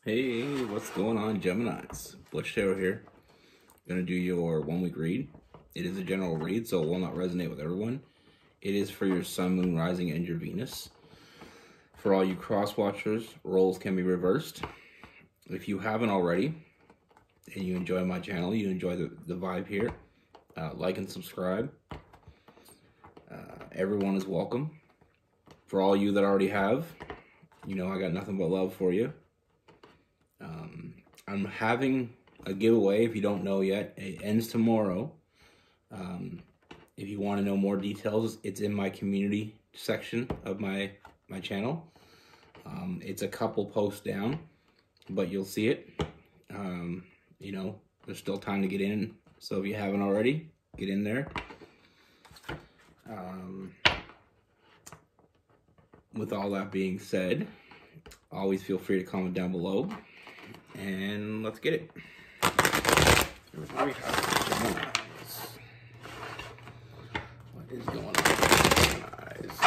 Hey, what's going on, Geminis? Butch Taylor here. Gonna do your 1 week read. It is a general read, so it will not resonate with everyone. It is for your Sun, Moon, Rising, and your Venus. For all you cross watchers, roles can be reversed. If you haven't already, and you enjoy my channel, you enjoy the vibe here, like and subscribe. Everyone is welcome. For all you that already have, you know I got nothing but love for you. I'm having a giveaway. If you don't know yet, it ends tomorrow. If you want to know more details, it's in my community section of my channel. It's a couple posts down, but you'll see it. You know, there's still time to get in, so if you haven't already, get in there. With all that being said, always feel free to comment down below, and let's get it. What is going on, guys?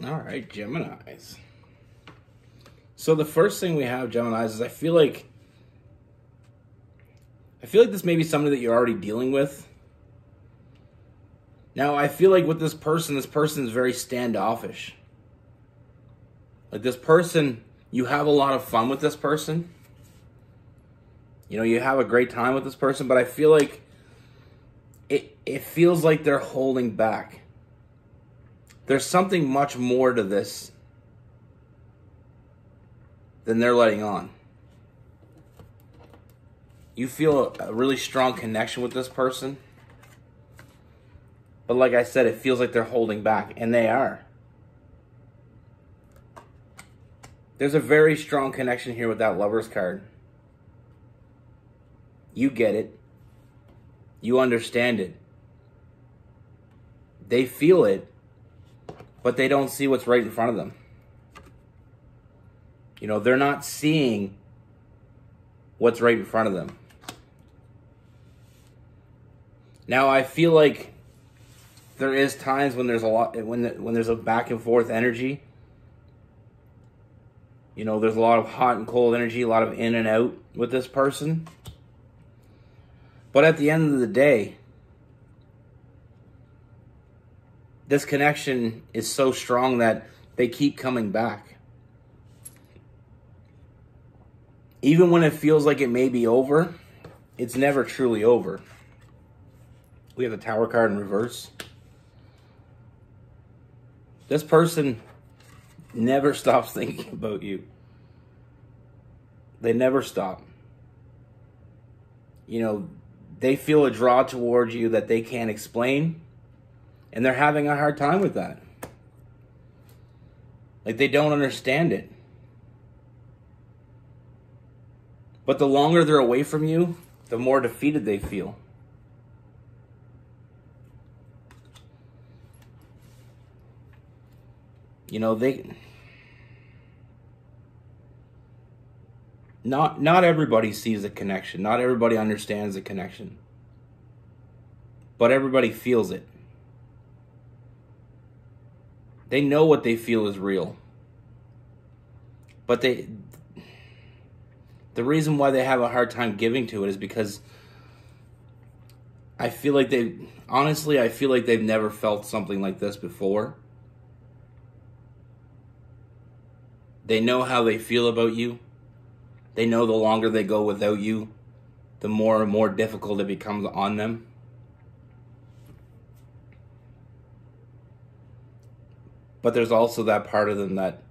All right, Geminis. So the first thing we have, Geminis, is I feel like this may be somebody that you're already dealing with. Now, I feel like with this person is very standoffish. Like this person, you have a lot of fun with this person. You know, you have a great time with this person, but I feel like it feels like they're holding back. There's something much more to this than they're letting on. You feel a really strong connection with this person. But like I said, it feels like they're holding back, and they are. There's a very strong connection here with that Lovers card. You get it. You understand it. They feel it, but they don't see what's right in front of them. You know, they're not seeing what's right in front of them. Now, I feel like there is times when there's a lot, when there's a back and forth energy. You know, there's a lot of hot and cold energy, a lot of in and out with this person. But at the end of the day, this connection is so strong that they keep coming back. Even when it feels like it may be over, it's never truly over. We have the Tower card in reverse. This person never stops thinking about you. They never stop. You know, they feel a draw towards you that they can't explain. And they're having a hard time with that. Like, they don't understand it. But the longer they're away from you, the more defeated they feel. You know, not everybody sees a connection. Not everybody understands the connection. But everybody feels it. They know what they feel is real. But the reason why they have a hard time giving to it is because I feel like I feel like they've never felt something like this before. They know how they feel about you. They know the longer they go without you, the more and more difficult it becomes on them. But there's also that part of them that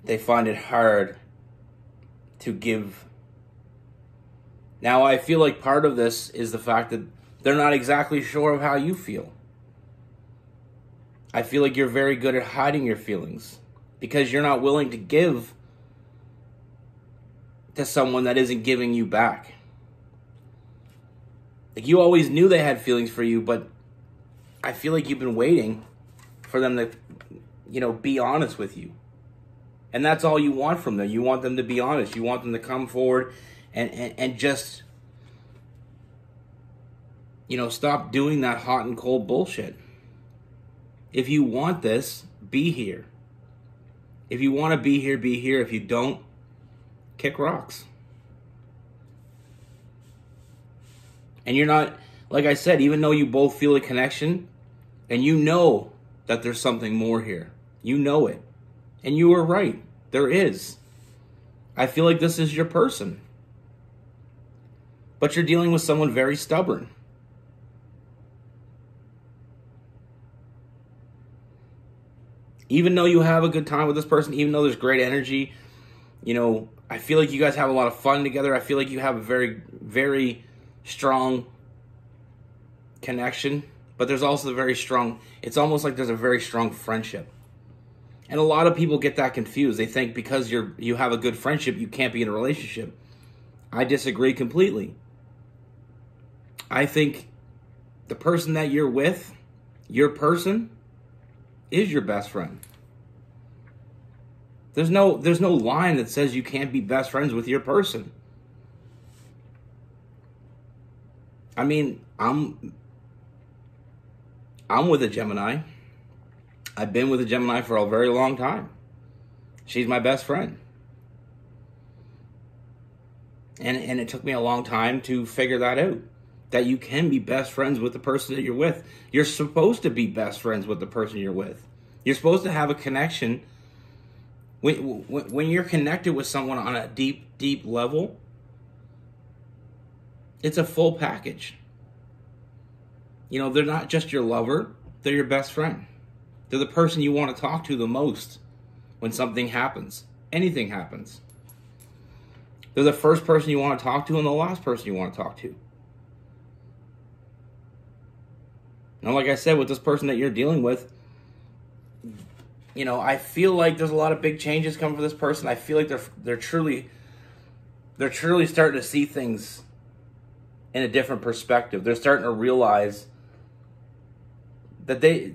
they find it hard to give. Now, I feel like part of this is the fact that they're not exactly sure of how you feel. I feel like you're very good at hiding your feelings because you're not willing to give to someone that isn't giving you back. Like, you always knew they had feelings for you, but I feel like you've been waiting for them to, be honest with you. And that's all you want from them. You want them to be honest. You want them to come forward and just, stop doing that hot and cold bullshit. If you want this, be here. If you want to be here, be here. If you don't, kick rocks. And you're not, like I said, even though you both feel a connection, and you know that there's something more here. You know it. And you were right. There is. I feel like this is your person. But you're dealing with someone very stubborn. Even though you have a good time with this person, even though there's great energy, I feel like you guys have a lot of fun together. I feel like you have a very, very strong connection. But there's also a very strong, it's almost like there's a very strong friendship. And a lot of people get that confused. They think because you have a good friendship, you can't be in a relationship. I disagree completely. I think the person that you're with, your person, is your best friend. There's no line that says you can't be best friends with your person. I mean, I'm with a Gemini. I've been with a Gemini for a very long time. She's my best friend. And it took me a long time to figure that out. That you can be best friends with the person that you're with. You're supposed to be best friends with the person you're with. You're supposed to have a connection. When you're connected with someone on a deep, deep level, it's a full package. They're not just your lover, they're your best friend. They're the person you want to talk to the most when something happens. Anything happens. They're the first person you want to talk to and the last person you want to talk to. Now, like I said, with this person that you're dealing with, I feel like there's a lot of big changes coming for this person. I feel like they're truly starting to see things in a different perspective. They're starting to realize that they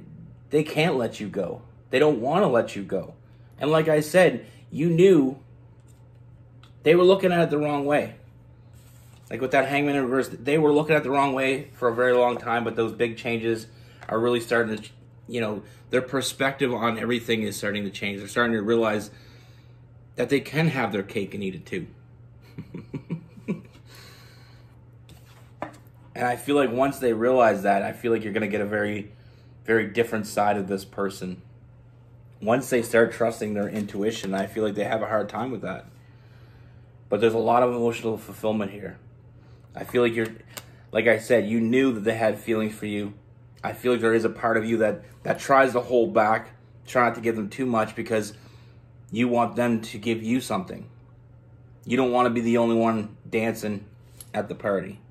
can't let you go. They don't want to let you go. And like I said, you knew they were looking at it the wrong way. Like with that Hangman in reverse, they were looking at it the wrong way for a very long time, but those big changes are really starting to, their perspective on everything is starting to change. They're starting to realize that they can have their cake and eat it too. And I feel like once they realize that, I feel like you're going to get a very, very different side of this person. Once they start trusting their intuition, I feel like they have a hard time with that. But there's a lot of emotional fulfillment here. I feel like like I said, you knew that they had feelings for you. I feel like there is a part of you that tries to hold back, try not to give them too much because you want them to give you something. You don't want to be the only one dancing at the party.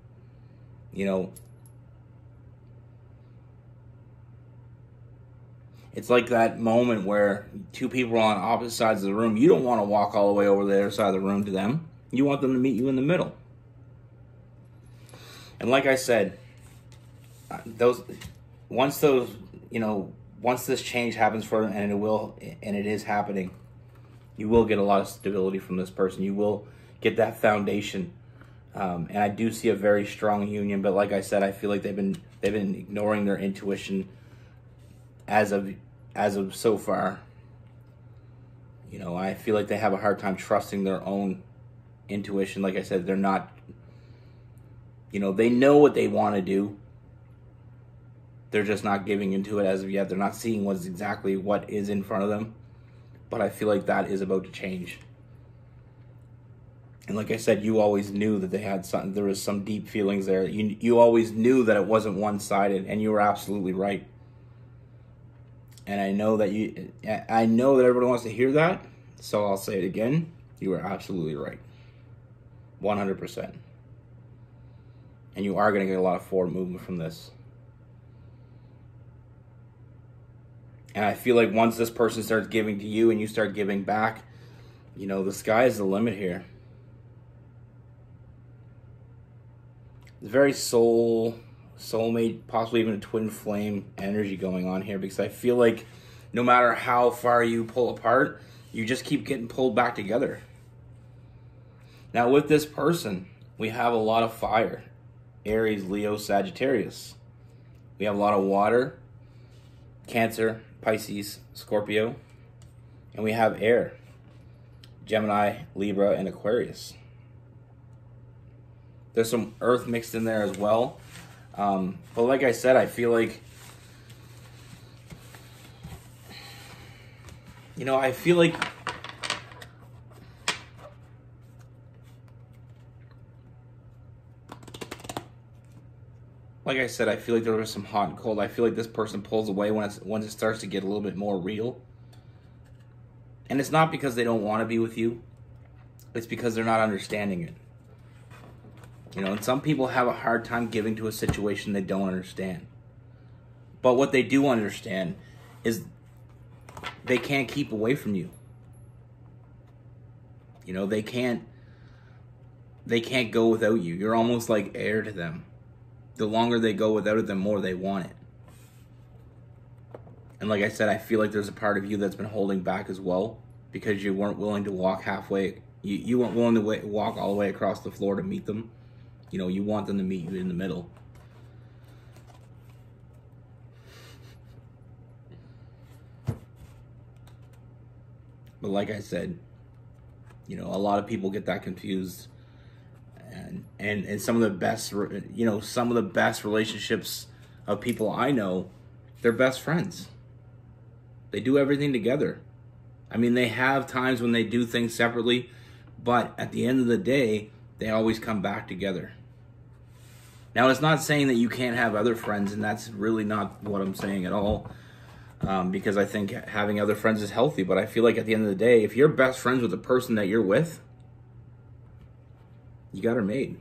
It's like that moment where two people are on opposite sides of the room. You don't want to walk all the way over the other side of the room to them. You want them to meet you in the middle. And like I said, once this change happens for them, and it is happening, you will get a lot of stability from this person. You will get that foundation. And I do see a very strong union, but like I said, I feel like they've been ignoring their intuition as of so far. I feel like they have a hard time trusting their own intuition. Like I said, they're not, they know what they want to do. They're just not giving into it as of yet. They're not seeing what is in front of them. But I feel like that is about to change. And like I said, you always knew that there was some deep feelings there. You always knew that it wasn't one-sided, and you were absolutely right. And I know that everybody wants to hear that, so I'll say it again. You are absolutely right. 100%. And you are going to get a lot of forward movement from this. And I feel like once this person starts giving to you and you start giving back, you know, the sky is the limit here. It's very soulmate, possibly even a twin flame energy going on here, because I feel like no matter how far you pull apart, you just keep getting pulled back together. Now with this person, we have a lot of fire. Aries, Leo, Sagittarius. We have a lot of water, Cancer, Pisces, Scorpio. And we have air, Gemini, Libra, and Aquarius. There's some earth mixed in there as well. But like I said, I feel like, you know, I feel like I said, I feel like there was some hot and cold. I feel like this person pulls away once it starts to get a little bit more real. And it's not because they don't want to be with you. It's because they're not understanding it. You know, and some people have a hard time giving to a situation they don't understand. But what they do understand is they can't keep away from you. You know, they can't go without you. You're almost like air to them. The longer they go without it, the more they want it. And like I said, I feel like there's a part of you that's been holding back as well, because you weren't willing to walk halfway. You weren't willing to walk all the way across the floor to meet them. You know, you want them to meet you in the middle. But like I said, you know, a lot of people get that confused. And some of the best, you know, some of the best relationships of people I know, they're best friends. They do everything together. I mean, they have times when they do things separately, but at the end of the day, they always come back together. Now, it's not saying that you can't have other friends, and that's really not what I'm saying at all, because I think having other friends is healthy, but I feel like at the end of the day, if you're best friends with the person that you're with, you got her made.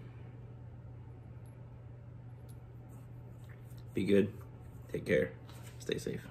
Be good. Take care. Stay safe.